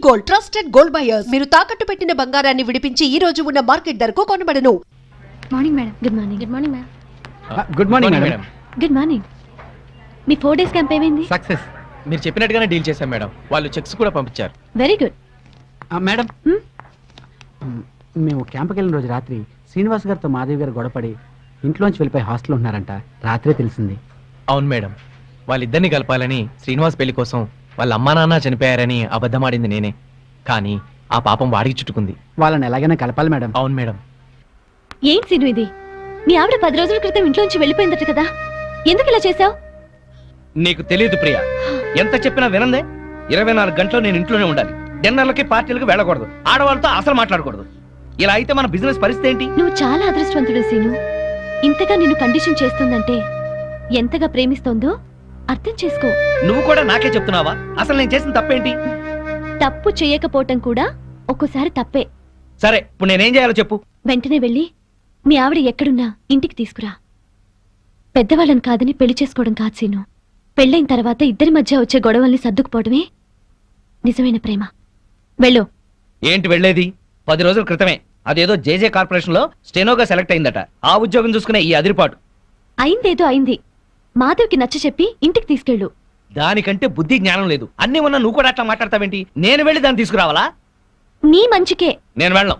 Gold, trusted gold buyers. మీరు తాకట్టు పెట్టిన బంగారాన్ని విడిపించి ఈ రోజు ఉన్న మార్కెట్ ధరకు కొనబడను. Morning madam. Good morning. Good morning ma'am. Good morning madam. Good morning. మీ 4 days క్యాంప్ ఏమైంది? సక్సెస్. మీరు చెప్పినట్టుగానే డీల్ చేశాం మేడం. వాళ్ళు చెక్స్ కూడా పంపించారు. Very good. మేడం, మేము క్యాంప్కి వెళ్ళిన రోజు రాత్రి శ్రీనివాస్ గారితో మాధవి గారు గొడవపడి ఇంట్లోంచి వెళ్ళిపోయి హాస్టల్ ఉంటున్నారంట. రాత్రే తెలిసింది. అవును మేడం, వాళ్ళిద్దరిని కలపాలని శ్రీనివాస్ పెళ్లి కోసం వాళ్ళ అమ్మా నాన్న చనిపోయారని అబద్ధమాడింది నేనే. కానీ ఆ పాపం వాడికి చుట్టుకుంది. వాళ్ళని ఎలాగైనా కలపాలి మేడం. అవును మేడం. ఏంటి సీను ఇది? మీ ఆవిడ 10 రోజుల క్రితం ఇంట్లోంచి వెళ్ళిపోయిందట కదా, ఎందుకు ఇలా చేసావు? నీకు తెలియదు ప్రియా, ఎంత చెప్పినా వినందే. 24 గంటలు నేను ఇంట్లోనే ఉండాలి. డిన్నర్లకి పార్టీలకు వెళ్ళకూడదు, ఆడవాళ్ళతో అసలు మాట్లాడకూడదు. ఇలా అయితే మన బిజినెస్ పరిస్థితి ఏంటి? నువ్వు చాలా అదృష్టవంతుడు సీను. ఇంతగా నిన్ను కండిషన్ చేస్తుందంటే ఎంతగా ప్రేమిస్తోందో అర్థం చేసుకో. నువ్వు కూడా నాకే చెప్తున్నావా? అసలు నేను చేసిన తప్పేంటి? తప్పు చేయకపోవటం కూడా ఒక్కోసారి తప్పే. సరే, ఇప్పుడు నేనేం చేయాలో చెప్పు. వెంటనే వెళ్ళి మీ ఆవిడ ఎక్కడున్నా ఇంటికి తీసుకురా. పెద్దవాళ్ళని కాదని పెళ్లి చేసుకోవడం కాదు సీను. పెళ్ళైన తర్వాత ఇద్దరి మధ్య వచ్చే గొడవల్ని సర్దుకుపోవడమే నిజమైన ప్రేమ. వెళ్ళు. ఏంటి వెళ్ళేది? 10 రోజుల క్రితమే అదేదో జేజే కార్పొరేషన్ లో స్టెనోగా సెలెక్ట్ అయిందట. ఆ ఉద్యోగం చూసుకునే ఈ అదిరిపాటు. అయిందేదో అయింది. మాధవ్కి నచ్చ చెప్పి ఇంటికి తీసుకెళ్ళు. దానికంటే బుద్ధి జ్ఞానం లేదు. అన్ని ఉన్నా నువ్వు కూడా అట్లా మాట్లాడతావేంటి? నేను వెళ్ళి దాన్ని తీసుకురావాలా? నీ మంచికే. నేను వెళ్ళను.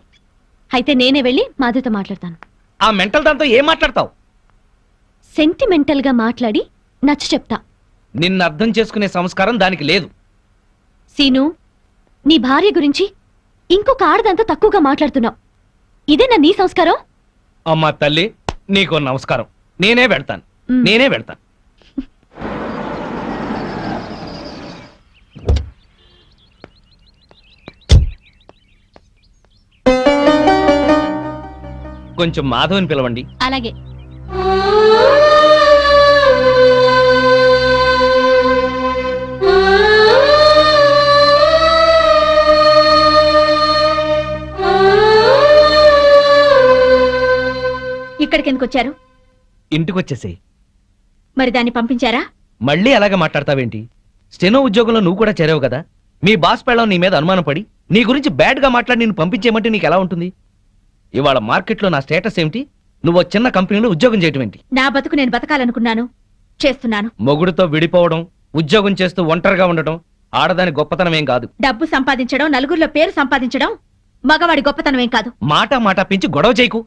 అయితే నేనే వెళ్ళి మాధవ్తో మాట్లాడతాను. ఆ మెంటల్ దాంతో ఏం మాట్లాడతావు? సెంటిమెంటల్ గా మాట్లాడి నచ్చ చెప్తా. నిన్ను అర్థం చేసుకునే సంస్కారం దానికి లేదు. సీను, నీ భార్య గురించి ఇంకొక ఆడదంతా తక్కువగా మాట్లాడుతున్నావు. ఇదేనా నీ సంస్కారం? అమ్మా తల్లి, నీకు నమస్కారం. నేనే వెళ్తాను. కొంచెం మాధవ్ని పిలవండి. అలాగే. ఇక్కడికి ఎందుకు వచ్చారు? ఇంటికొచ్చేసేయ్. మరి దాన్ని పంపించారా? మళ్ళీ అలాగే మాట్లాడతావేంటి? స్టెనో ఉద్యోగంలో నువ్వు కూడా చేరావు కదా. మీ బాస్ పెళ్ళం నీ మీద అనుమానం పడి నీ గురించి బ్యాడ్ గా మాట్లాడి నిన్ను పంపించేయమంటే నీకు ఎలా ఉంటుంది? ఇవాళ మార్కెట్లో నా స్టేటస్ ఏమిటి? నువ్వు చిన్న కంపెనీలో ఉద్యోగం చేయటం ఏంటి? నా బతుకు నేను బతకాలనుకున్నాను, చేస్తున్నాను. మొగుడుతో విడిపోవడం, ఉద్యోగం చేస్తూ ఒంటరిగా ఉండటం ఆడదాని గొప్పతనం ఏం కాదు. డబ్బు సంపాదించడం, నలుగురిలో పేరు సంపాదించడం మగవాడి గొప్పతనం ఏం కాదు. మాట పెంచి గొడవ చేయకు.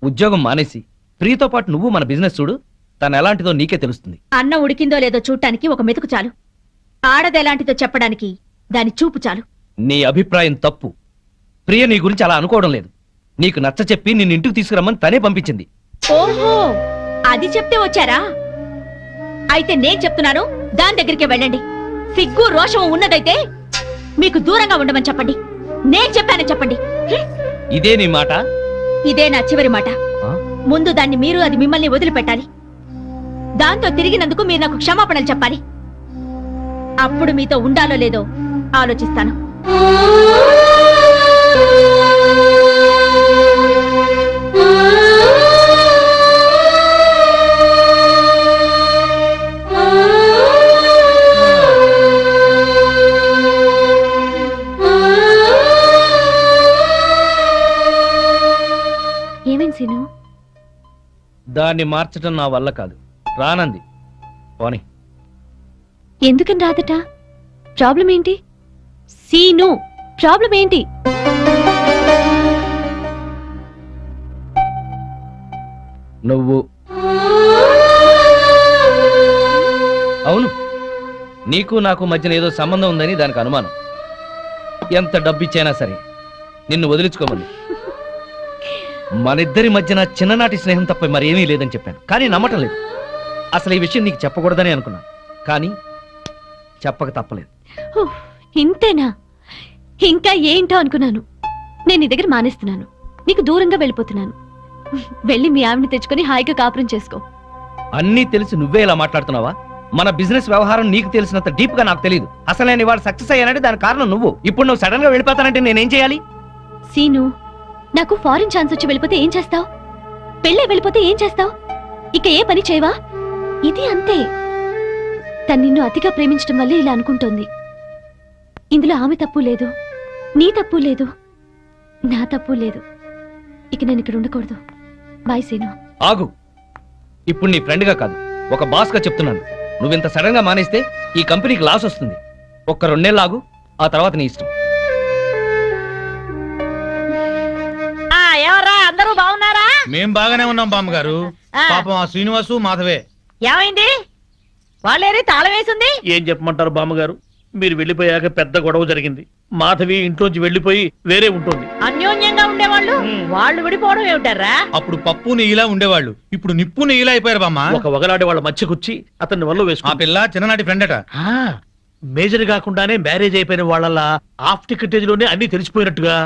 ఉద్యోగం మానేసి ప్రియతో పాటు నువ్వు మన బిజినెస్ చూడు. తను ఎలాంటిదో నీకే తెలుస్తుంది. అన్నం ఉడికిందో లేదో చూడటానికి ఒక మెతుకు చాలు. ఆడదెలాంటిదో చెప్పడానికి దాని చూపు చాలు. నీ అభిప్రాయం తప్పు. ప్రియ నీ గురించి అలా అనుకోవడం లేదు. నీకు నచ్చ చెప్పి నిన్ను ఇంటికి తీసుకురమ్మని తనే పంపించింది. ఓహో, అది చెప్తే వచ్చారా? అయితే నేను చెప్తున్నాను, దాని దగ్గరికి వెళ్ళండి. సిగ్గు రోషం ఉన్నదైతే మీకు దూరంగా ఉండమని చెప్పండి. నేను చెప్పానని చెప్పండి. ఇదే నీ మాట? ఇదే నా చివరి మాట. ముందు దాన్ని మీరు, అది మిమ్మల్ని వదిలిపెట్టాలి. దాంతో తిరిగినందుకు మీరు నాకు క్షమాపణలు చెప్పాలి. అప్పుడు మీతో ఉండాలో లేదో ఆలోచిస్తాను. ఏమైంది సీను? దాన్ని మార్చడం నా వల్ల కాదు. రానంది. పోనీ. ఎందుకని రాదట? ప్రాబ్లం ఏంటి సీను? ప్రాబ్లం ఏంటి? నువ్వు. అవును, నీకు నాకు మధ్యన ఏదో సంబంధం ఉందని దానికి అనుమానం. ఎంత డబ్బిచ్చైనా సరే నిన్ను వదిలించుకోమని. మనిద్దరి మధ్యన చిన్ననాటి స్నేహం తప్ప మరేమీ లేదని చెప్పాను, కానీ నమ్మటం లేదు. అసలు ఈ విషయం నీకు చెప్పకూడదని అనుకున్నాను, కానీ చెప్పక తప్పలేదు. ఇంతేనా? ఇంకా ఏంటో అనుకున్నాను. నేను నీ దగ్గర మానేస్తున్నాను, నీకు దూరంగా వెళ్ళిపోతున్నాను. వెళ్ళి మీ ఆవిడని తెచ్చుకొని హాయిగా కాపురం చేసుకో. అన్నీ తెలిసి నువ్వే ఇలా మాట్లాడుతున్నావా? మన బిజినెస్ వ్యవహారం నీకు తెలిసినంత డీప్ గా నాకు తెలియదు. అసలు నేను ఇవాళ సక్సెస్ అయ్యానంటే దాని కారణం నువ్వు. ఇప్పుడు నువ్వు సడన్ గా వెళ్ళిపోతానంటే నేనేం చేయాలి? సీను, నాకు ఫారిన్ ఛాన్స్ వచ్చి వెళ్ళిపోతే ఏం చేస్తావు? పెళ్ళే వెళ్ళిపోతే ఏం చేస్తావు? ఇక ఏ పని చేయవా? ఇది అంతే. తను నిన్ను అతిగా ప్రేమించడం వల్లే ఇలా అనుకుంటోంది. ఇందులో ఆమె తప్పు లేదు, నీ తప్పు లేదు, నా తప్పు లేదు. ఇక నేను ఇక్కడ ఉండకూడదు. బాయ్ సీను. ఆగు. ఇప్పుడు నీ ఫ్రెండ్గా కాదు, ఒక బాస్గా చెప్తున్నాను. నువ్వింత సడన్ గా మానేస్తే ఈ కంపెనీకి లాస్ వస్తుంది. ఒక్క 2 నెలలు ఆగు, ఆ తర్వాత నీ ఇష్టం. ఎవరా అందరూ బాగున్నారా? మేం బాగానే ఉన్నాం బామ్మగారు. ఆ. పాపం ఆ శ్రీనివాసు మాధవే ఏమైంది? వాళ్ళేరి తాళం వేసింది. ఏం చెప్పమంటారు బామ్మగారు, మీరు వెళ్ళిపోయాక పెద్ద గొడవ జరిగింది. మాధవి ఇంట్లోంచి వెళ్ళిపోయి వేరే ఉంటుంది. అన్యోన్యంగా ఉండేవాళ్ళు వాళ్ళు విడిపోవడం ఏమిటారా? అప్పుడు పప్పు నెయ్యిలా ఉండేవాళ్ళు, ఇప్పుడు నిప్పు నెయ్యిలా అయిపోయారు బామ్మ. ఒక వగలాడి వాళ్ళ మధ్యకొచ్చి అతన్ని వల్ల ఆ వేసుకు పిల్ల చిన్ననాటి ఫ్రెండ్ అట. మేజర్ కాకుండానే మ్యారేజ్ అయిపోయిన వాళ్ళ హాఫ్ టికెటేజ్ లోనే అన్ని తెలిసిపోయినట్టుగా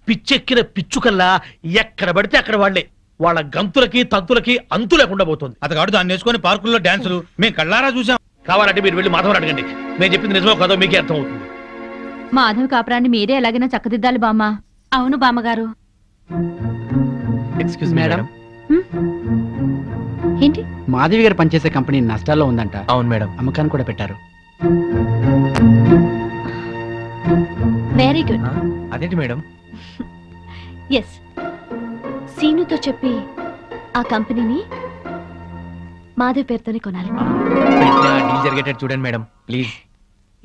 పిచ్చెక్కిన పిచ్చుకల్లా ఎక్కడ పడితే అక్కడ వాళ్లే. వాళ్ళ గంతులకి తంతులకి అంతు లేకుండా పోతుంది. అతగాడు దాన్ని వేసుకొని పార్కుల్లో డాన్సులు మేము కళ్ళారా చూసాం. కావాలంటే మీరు వెళ్ళి మాధవని అడగండి. నేను చెప్పింది నిజమో కాదో మీకే అర్థం అవుతుంది. మాధవ్ కాపురాన్ని మీరే ఎలాగైనా చక్కదిద్దాలి బామ్మ. అవును బామ్మగారు. Excuse madam. ఏంటి? మాధవి గారు పనిచేసే కంపెనీ నష్టాల్లో ఉందంట. అవును మేడం. అమ్మకాన్ని కూడా పెట్టారు. Very good. అదేంటి మేడం? ఎస్, సీనుతో చెప్పి ఆ కంపెనీని మాధవ్ పేరుతోనే కొనాలి. డీల్ జరిగేటట్టు చూడండి మేడం ప్లీజ్.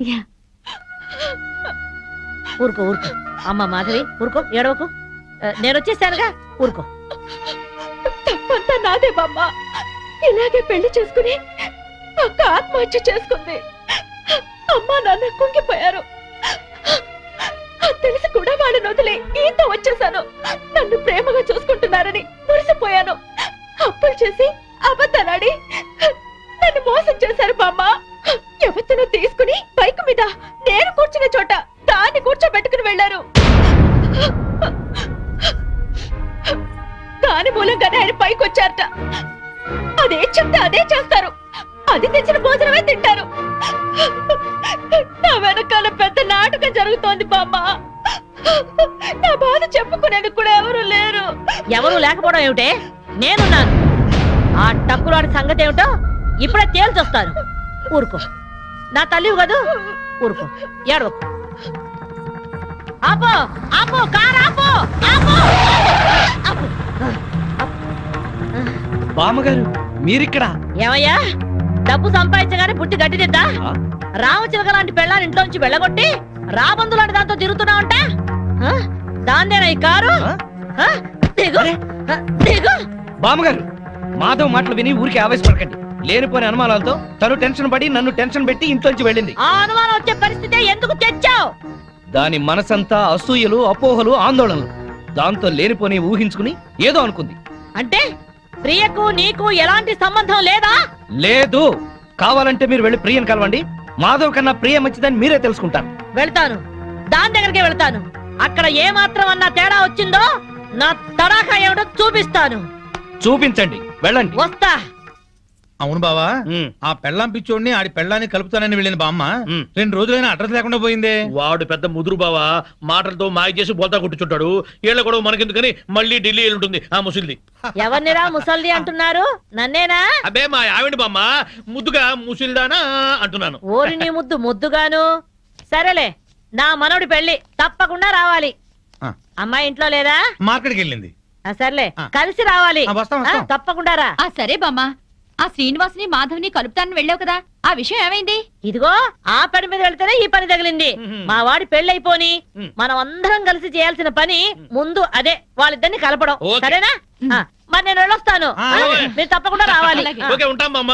యా. ఊరుకో ఊరుకో అమ్మ మాధవి, ఊరుకో, ఏడవకు. నేను వచ్చేసానుగా, ఊరుకో. తప్పంతా నాదే బామ్మ. ఇలాగే పెళ్లి చేసుకుని అక్క ఆత్మహత్య చేసుకుంది. అమ్మా నాన్న కుంగిపోయారు. తెలిసి కూడా వాళ్ళని వదిలి ఈతో వచ్చేసాను. నన్ను ప్రేమగా చూసుకుంటున్నారని మురిసిపోయాను. అప్పులు చేసి అబద్ధాలాడి నన్ను మోసం చేశారు బామ్మ. ఎవరినో తీసుకుని బైక్ మీద నేను కూర్చున్న చోట దాన్ని కూర్చోబెట్టుకుని వెళ్లారు. దాని మూలంగానే ఆయన పైకి వచ్చారట. అదే చెప్తే అదే చేస్తారు. అది తెచ్చిన భోజనమే తింటారు. నా వెనకాల పెద్ద నాటకం జరుగుతోంది బామ్మ. నా బాధ చెప్పుకునేందుకు కూడా ఎవరు లేరు. ఎవరు లేకపోవడం ఏమిటే? నేనున్నాను. ఆ టక్కులాడి సంగతి ఏమిటో ఇప్పుడే తేల్చొస్తాను. ఊరుకో, నా తల్లివి కదూ, ఊరుకో, ఏడవకు. ఆపో ఆపో, కారు ఆపో, ఆపో, ఆపో. బామ్మగారు మీరిక్కడ? ఏమయ్యా, డబ్బు సంపాదించగానే పుట్టి గడ్డి తిద్దా? రామచిలక లాంటి పెళ్ళాన్ని ఇంట్లోంచి వెళ్ళగొట్టి రాబందు లాంటి దాంతో తిరుగుతున్నావంట. దాన్నేనా ఈ కారు? ఆ? దిగు, దిగు. బామ్మగారు, మాధవ్ మాటలు విని ఊరికి ఆవేశపడకండి. లేనిపోయిన అనుమానాలతో తను టెన్షన్ పడి నన్ను టెన్షన్ పెట్టి ఇంట్లోంచి వెళ్ళింది. ఆ అనుమానం వచ్చే పరిస్థితి ఎందుకు తెచ్చావు? దాని మనసంతా అసూయలు, అపోహలు, ఆందోళనలు. దాంతో లేనిపోని ఊహించుకుని ఏదో అనుకుంది. అంటే ప్రియకు నీకు ఎలాంటి సంబంధం లేదా? లేదు. కావాలంటే మీరు వెళ్ళి ప్రియని కలవండి. మాధవ్ కన్నా ప్రియ మంచిదని మీరే తెలుసుకుంటారు. వెళ్తాను, దాని దగ్గరికే వెళ్తాను. అక్కడ ఏ మాత్రం అన్నా తేడా వచ్చిందో నా తడాఖా ఏమిటో చూపిస్తాను. చూపించండి, వెళ్ళండి. వస్తా. అవును బావా, ఉమ్. ఆ పెళ్ళాం పిచ్చోడిని ఆడి పెళ్ళాన్ని కలుపుతానని వెళ్ళింది బామ్మ. ఉమ్. 2 రోజులైనా అడ్రస్ లేకుండా పోయిందే. వాడు పెద్ద ముదురు బావా, మాటలతో మాయ చేసి బోల్తా కొట్టుచుంటాడు. ఏళ్ళ గొడవ మనకెందుకని మళ్ళీ ఢిల్లీ ఉంటుంది ఆ ముసిల్ది. ఎవరినిరా ముసల్ది అంటున్నారు? నన్నేనా? అబ్బే మా ఆవిడ బామ్మ, ముద్దుగా ముసిల్దానా అంటున్నాను. ఓరి నీ ముద్దు ముద్దుగాను. సరేలే, నా మనోడి పెళ్లి తప్పకుండా రావాలి. ఆ. అమ్మాయి ఇంట్లో లేదా? మార్కెట్కి వెళ్ళింది. సర్లే, ఆ. కలిసి రావాలి. వస్తాం, వస్తాం. తప్పకుండా రా. ఆ సరే బామ్మ. ఆ శ్రీనివాసుని మాధవ్ని కలుపుతానని వెళ్ళావు కదా, ఆ విషయం ఏమైంది? ఇదిగో ఆ పని మీద వెళ్తేనే ఈ పని తగిలింది. మా వాడి పెళ్ళైపోని మనం అందరం కలిసి చేయాల్సిన పని ముందు అదే, వాళ్ళిద్దరిని కలపడం. ఓకే. సరేనా? ఆ, మరి నేను వెళ్ళొస్తాను. ఆ, ఆ, ఓకే. మీరు తప్పకుండా రావాలి. అలాగే. ఆ. ఓకే, ఉంటాం బామ్మ.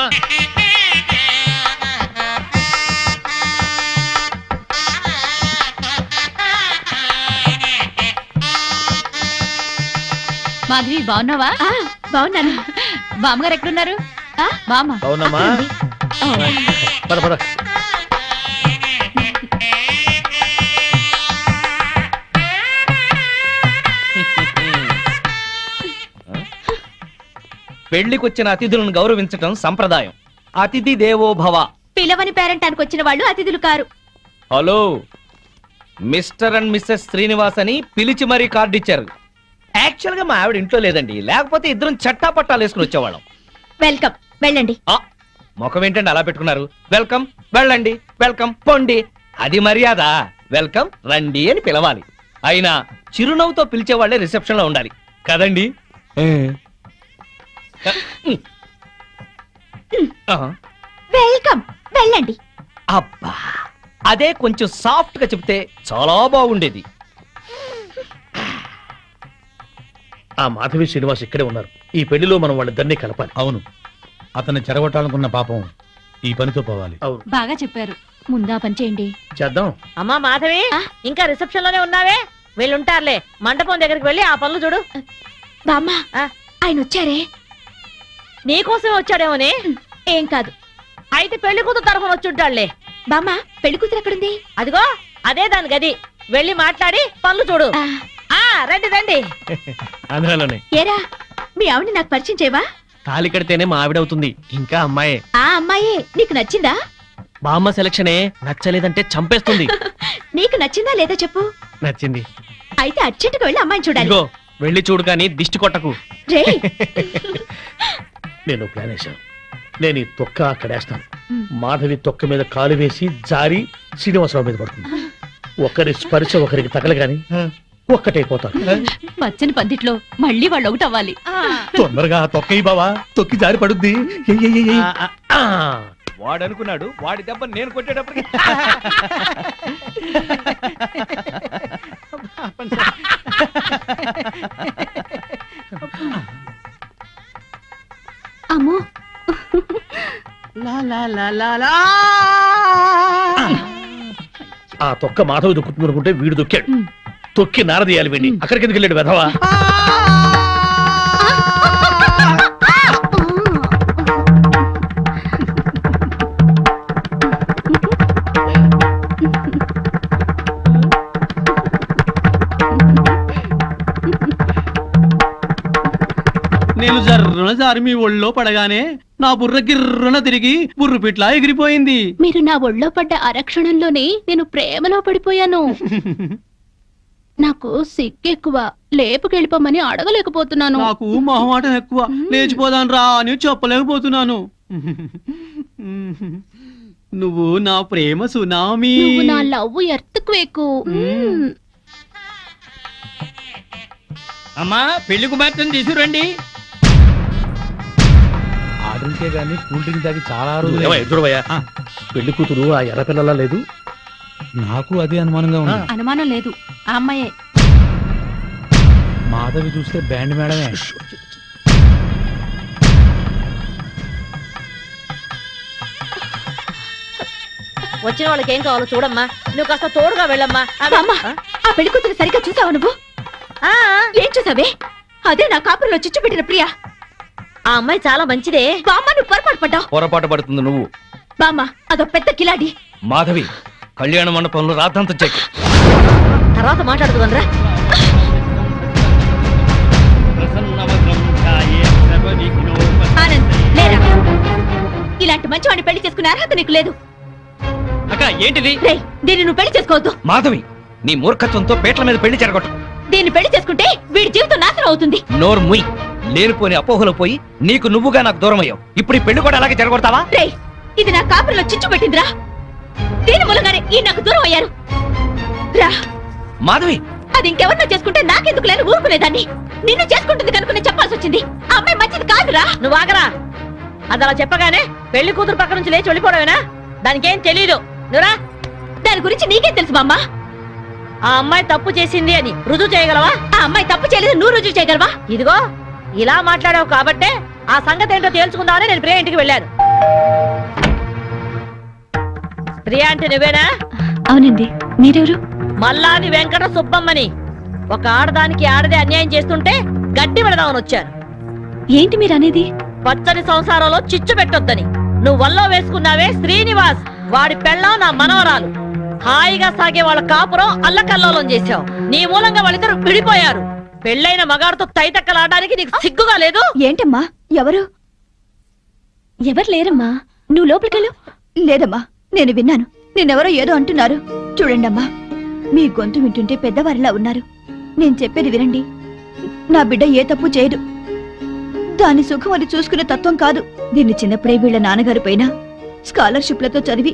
మాధవి బాగున్నావా? బాగున్నాను. బామ్మగారు ఎక్కడున్నారు? బామ్మ అవునమ్మా, పద పద. పెళ్లికొచ్చిన అతిథులను గౌరవించటం సంప్రదాయం. అతిథి దేవో భవ. పిలవని పేరెంటానికి వచ్చిన వాళ్ళు అతిథులు కారు. Hello, mister and missus Srinivas అని పిలిచి మరీ కార్డు ఇచ్చారు. యాక్చువల్ గా మా ఆవిడ ఇంట్లో లేదండి, లేకపోతే ఇద్దరం చట్టా పట్టాలు వేసుకుని వచ్చేవాళ్ళం. వెల్కమ్, వెళ్ళండి. ముఖం ఏంటండి అలా పెట్టుకున్నారు? వెల్కమ్, వెళ్ళండి, వెల్కమ్, పొండి. అది మర్యాద. వెల్కమ్ రండి అని పిలవాలి. అయినా చిరునవ్వుతో పిలిచే వాళ్ళే రిసెప్షన్ లో ఉండాలి కదండి. వెల్కమ్, వెళ్ళండి. అబ్బా, అదే కొంచెం సాఫ్ట్ గా చెప్తే చాలా బాగుండేది. ఆ మాధవి శ్రీనివాస్ ఇక్కడే ఉన్నారు. ఈ పెళ్లిలో మనం వాళ్ళిద్దరినీ కలపాలి. అవును, అతన్ని చెరగొట్టాలనుకున్న పాపం ఈ పనితో పోవాలి. అవును, బాగా చెప్పారు. ముందా పని చేయండి. చేద్దాం. అమ్మా మాధవి, ఇంకా రిసెప్షన్ లోనే ఉన్నావే? వెళ్ళుంటారులే. మండపం దగ్గరికి వెళ్ళి ఆ పనులు చూడు. బామ్మ, ఆ? ఆయన వచ్చారే? నీకోసమే వచ్చాడేమోనే. ఏం కాదు. అయితే పెళ్లి కూతురు తరఫున వచ్చుంటాడులే. బామ్మ, పెళ్లి కూతురు ఎక్కడుంది? అదిగో అదే దాని గది. వెళ్ళి మాట్లాడి పనులు చూడు. ఆ రండి రండి. అందులోనే ఏరా, మీ ఆవిడ నాకు పరిచయం చేయవా? తాళి కడితేనే మా ఆవిడవుతుంది. ఇంకా అమ్మాయే. ఆ అమ్మాయే నీకు నచ్చిందా? బామ్మ సెలక్షనే నచ్చలేదంటే చంపేస్తుంది. నీకు నచ్చిందా లేదా చెప్పు. నచ్చింది. అయితే అర్జెంటుగా వెళ్ళి అమ్మాయిని చూడాలి. ఇదిగో వెళ్ళి చూడు కానీ దిష్టి కొట్టకు. రే, నేను ప్లాన్ వేశాను. నేను ఈ తొక్క అక్కడేస్తాను. మాధవి తొక్క మీద కాలు వేసి జారి శ్రీనివాసరావు మీద పడుతుంది. ఒకరి స్పర్శ ఒకరికి తగలగాని ఒక్కటైపోతారు. పచ్చని పందిట్లో మళ్ళీ వాళ్ళు ఒకటవ్వాలి. తొందరగా తొక్కయి బావా, తొక్కి జారి పడుద్ది. వాడు అనుకున్నాడు వాడి దెబ్బ నేను కొట్టేటప్పటికి అమ్మో, ఆ తొక్క మాధవి దొక్కుతుంది అనుకుంటే వీడు దొక్కాడు. తొక్కి నారదీయాలి వీడిని. అక్కడికి ఎందుకు వెళ్ళాడు వెధవా? నేను జర్రున జారి మీ ఒళ్ళో పడగానే నా బుర్ర గిర్రున తిరిగి బుర్రు పిట్లా ఎగిరిపోయింది. మీరు నా ఒళ్ళో పడ్డ అరక్షణంలోనే నేను ప్రేమలో పడిపోయాను. నాకు సిగ్గెక్కువ, లేపుకెళ్ళిపోమని అడగలేకపోతున్నాను. నాకు మొహమాటం ఎక్కువ, లేచిపోదాను రా అని చెప్పలేకపోతున్నాను. నువ్వు నా ప్రేమ సునామీ. నువ్వు నా లవ్ ఎర్త్క్వేక్. అమ్మా పెళ్లి కుమార్తెను తీసుకురండి. ఆర్డర్కే గానీ కూల్ డ్రింక్ తాగి చాలా రోజులు. ఏమయ్య, చూడవయ్యా, పెళ్లి కూతురు ఆ ఎర్ర పిల్లలా లేదు? నాకు అదే అనుమానంగా ఉంది. అనుమానం లేదు, ఆ అమ్మాయే. మాధవి చూస్తే బ్యాండ్ మేడమే. వచ్చిన వాళ్ళకి ఏం కావాలో చూడమ్మా. నువ్వు కాస్త తోడుగా వెళ్ళమ్మా. బామ్మ, ఆ పెళ్లి కూతురు సరిగ్గా చూసావు నువ్వు? ఆ, ఏం చూసావే? అదే నా కాపురంలో చిచ్చు పెట్టిన ప్రియా. ఆ అమ్మాయి చాలా మంచిదే. బామ్మ, నువ్వు పొరపాటు పడ్డావు. పొరపాటు పడుతుంది నువ్వు. బామ్మ, అదో పెద్ద కిలాడి. మాధవి కళ్యాణ మండపంలో రాత్రంతా చెక్. తర్వాత మాట్లాడుతుందిరా. ఆనంద్, లేరా. ఇలాంటి మంచివాడిని పెళ్లి చేసుకునే అర్హత నీకు లేదు. అక్క ఏంటిది? రేయ్, దీన్ని నువ్వు పెళ్లి చేసుకోవద్దు. మాధవి నీ మూర్ఖత్వంతో పేట్ల మీద పెళ్లి చెరగొట్టు. దీన్ని పెళ్లి చేసుకుంటే వీడి జీవితం నాశనం అవుతుంది. నోరు ముయ్. లేనిపోని అపోహలో పోయి నీకు నువ్వుగా నాకు దూరం అయ్యావు. ఇప్పుడు ఈ పెళ్లి కూడా అలాగే జరగొడతావా? రేయ్, ఇది నా కాపురంలో చిచ్చు పెట్టిందిరా. దీని మూలంగానే ఈ నాకు దూరం అయ్యారు. రా. మాధవి, అది ఇంకెవరినో చేసుకుంటే నాకెందుకు లేని ఊరుకునేదాన్ని. నిన్ను చేసుకుంటుంది కనుకునే చెప్పాల్సి వచ్చింది. ఆ అమ్మాయి మంచిది కాదురా. నువ్వు ఆగరా. అది అలా చెప్పగానే పెళ్లి కూతురు పక్క నుంచి లేచి వెళ్ళిపోవడమేనా? దానికేం తెలీదు. నువ్వురా. దాని గురించి నీకేం తెలుసు బామ్మ? ఆ అమ్మాయి తప్పు చేసింది అని రుజువు చేయగలవా? ఆ అమ్మాయి తప్పు చేయలేదు, నువ్వు రుజువు చేయగలవా? ఇదిగో ఇలా మాట్లాడావు కాబట్టే ఆ సంగతి ఏంటో తేల్చుకుందామని నేను ప్రియా ఇంటికి వెళ్ళాను. ప్రియా అంటే నువ్వేనా? అవునండి, మీరెవరు? మల్లాని వెంకట సుబ్బమ్మని. ఒక ఆడదానికి ఆడదే అన్యాయం చేస్తుంటే గడ్డి పెడదామని వచ్చాను. ఏంటి మీరు అనేది? పచ్చని సంసారంలో చిచ్చు పెట్టొద్దని. నువ్వు వల్లో వేసుకున్నావే శ్రీనివాస్, వాడి పెళ్ళం నా మనవరాలు. హాయిగా సాగే వాళ్ళ కాపురం అల్లకల్లోలం చేశావు. నీ మూలంగా వాళ్ళిద్దరు విడిపోయారు. పెళ్ళైన మగాడితో తైతక్కలాడడానికి నీకు సిగ్గుగా లేదు? ఏంటమ్మా, ఎవరు? ఎవరు లేరమ్మా, నువ్వు లోపలికెళ్ళు. లేదమ్మా, నేను విన్నాను. నేనెవరో ఏదో అంటున్నారు. చూడండమ్మా, మీ గొంతు వింటుంటే పెద్దవారిలా ఉన్నారు. నేను చెప్పేది వినండి. నా బిడ్డ ఏ తప్పు చేయదు. దాని సుఖం అది చూసుకునే తత్వం కాదు. దీన్ని చిన్నప్పుడే వీళ్ళ నాన్నగారి పైన స్కాలర్షిప్లతో చదివి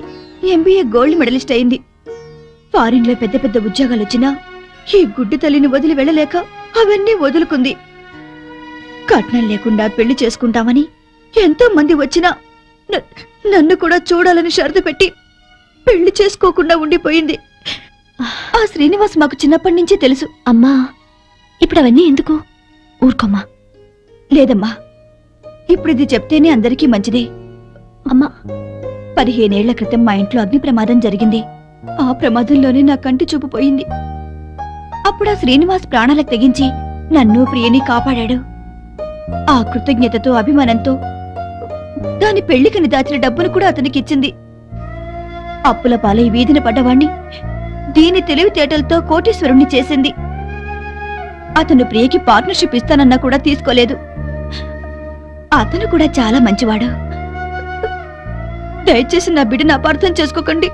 ఎంబీఏ గోల్డ్ మెడలిస్ట్ అయింది. ఫారిన్లో పెద్ద పెద్ద ఉద్యోగాలు వచ్చినా ఈ గుడ్డి తల్లిని వదిలి వెళ్ళలేక అవన్నీ వదులుకుంది. కట్నం లేకుండా పెళ్లి చేసుకుంటామని ఎంతో మంది వచ్చినా నన్ను కూడా చూడాలని షరతు పెట్టి పెళ్లి చేసుకోకుండా ఉండిపోయింది. ఆ శ్రీనివాస్ మాకు చిన్నప్పటి నుంచి తెలుసు. అమ్మా ఇప్పుడు అవన్నీ ఎందుకు? ఊరుకోమ్మా. లేదమ్మా, ఇప్పుడు ఇది చెప్తేనే అందరికీ మంచిదే. అమ్మా 15 ఏళ్ల క్రితం మా ఇంట్లో అగ్ని ప్రమాదం జరిగింది. ఆ ప్రమాదంలోనే నా కంటి చూపు పోయింది. అప్పుడు ఆ శ్రీనివాస్ ప్రాణాలకు తెగించి నన్ను ప్రియని కాపాడాడు. ఆ కృతజ్ఞతతో అభిమానంతో దాని పెళ్లికని దాచిన డబ్బును కూడా అతనికిచ్చింది. అప్పుల పాలై వీధిన పడ్డవాణ్ణి దీని తెలివితేటలతో కోటీశ్వరుణ్ణి చేసింది. అతను ప్రియకి పార్ట్నర్షిప్ ఇస్తానన్నా కూడా తీసుకోలేదు. అతను కూడా చాలా మంచివాడు. దయచేసి నా బిడ్డను అపార్థం చేసుకోకండి.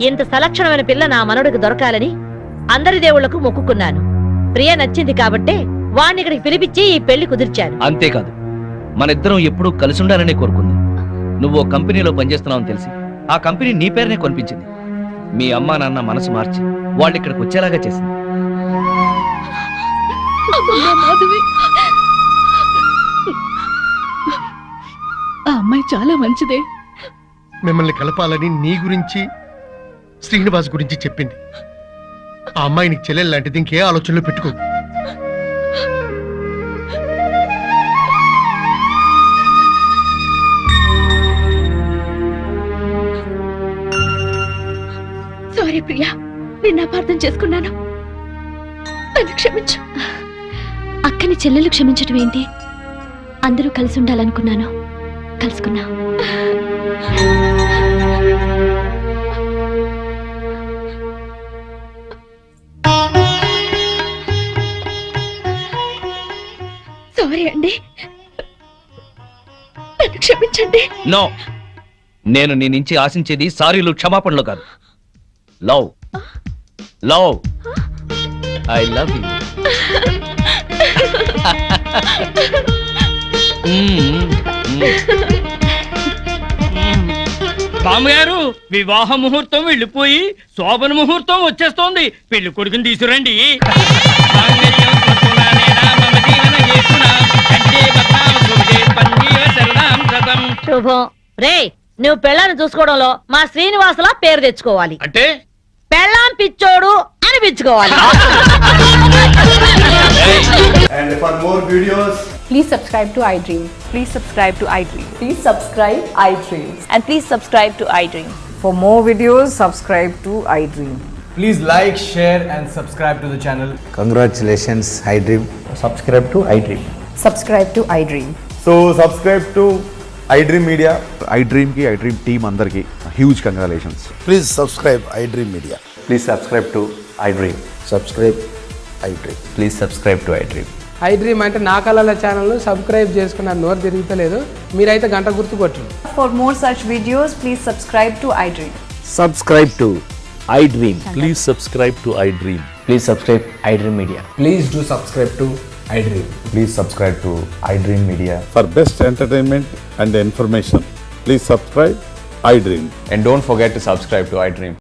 ఇంత సలక్షణమైన పిల్ల నా మనవడికి దొరకాలని అందరి దేవుళ్లకు మొక్కుకున్నాను. ప్రియ నచ్చింది కాబట్టే వాణ్ణి ఇక్కడికి పిలిపించి ఈ పెళ్లి కుదిర్చాను. అంతేకాదు, మన ఇద్దరం ఎప్పుడూ కలిసి ఉండాలనే కోరుకుంది. నువ్వు ఓ కంపెనీలో పనిచేస్తున్నావని తెలిసి ఆ కంపెనీ నీ పేరునే కొనిపించింది. మీ అమ్మా నాన్న మనసు మార్చి వాళ్ళు ఇక్కడికి వచ్చేలాగా చేసింది. ఆ అమ్మాయి చాలా మంచిదే. మిమ్మల్ని కలపాలని నీ గురించి శ్రీనివాస్ గురించి చెప్పింది. ఆ అమ్మాయి నీకు చెల్లెలు లాంటిది, ఇంకే ఆలోచనలో పెట్టుకో. సారీ ప్రియా, నిన్ను అపార్థం చేసుకున్నాను. నన్ను క్షమించు. అక్కని చెల్లెలు క్షమించటం ఏంటి? అందరూ కలిసి ఉండాలనుకున్నాను, కలుసుకున్నా. సారీ అండి, నన్ను క్షమించండి. నో, నేను నీ నుంచి ఆశించేది సారీలు క్షమాపణలు కాదు. Love love I love you. బామ్మగారు, వివాహ ముహూర్తం వెళ్ళిపోయి శోభన ముహూర్తం వచ్చేస్తోంది. పెళ్లి కొడుకుని తీసుకురండి. శుభం. రే, నువ్వు పెళ్ళాన్ని చూసుకోవడంలో మా శ్రీనివాసులా పేరు తెచ్చుకోవాలి. అంటే పెళ్ళాం పిచ్చోడు అనిపించుకోవాలి. And for more videos, Please subscribe to iDream. Please subscribe to iDream. Please subscribe iDream. And please subscribe to iDream. For more videos, subscribe to iDream. please like, share, and subscribe to the channel. Congratulations, iDream. Subscribe to iDream. Subscribe to iDream. So subscribe to iDream Media. iDream ki iDream team andarki huge congratulations. Please subscribe iDream Media. Please subscribe to iDream. Subscribe iDream. Please subscribe to iDream. iDream అంటే నా కళల ఛానల్ను subscribe చేసుకున్న నోరు తిరుగుతలేదు. మీరైతే గంట గుర్తు కొట్టండి. For more such videos, please subscribe to iDream. Subscribe to iDream. Please subscribe to iDream. Please subscribe iDream Media. Please do subscribe to iDream. Please subscribe to iDream Media. For best entertainment and information, please subscribe iDream. And don't forget to subscribe to iDream.